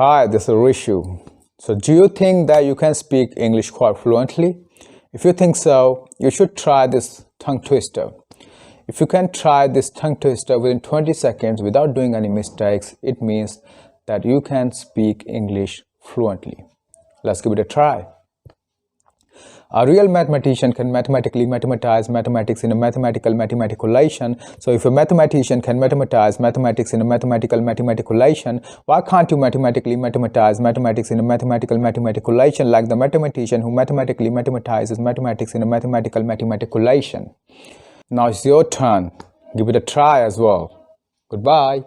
Hi, this is Rishu. So, do you think that you can speak English quite fluently? If you think so, you should try this tongue twister. If you can try this tongue twister within 20 seconds without doing any mistakes, it means that you can speak English fluently. Let's give it a try. A real mathematician can mathematically mathematize mathematics in a mathematical-mathematiculation. So if a mathematician can mathematize mathematics in a mathematical-mathematiculation, why can't you mathematically mathematize mathematics in a mathematical-mathematiculation like the mathematician who mathematically mathematizes mathematics in a mathematical-mathematiculation? Now it's your turn. Give it a try as well. Goodbye.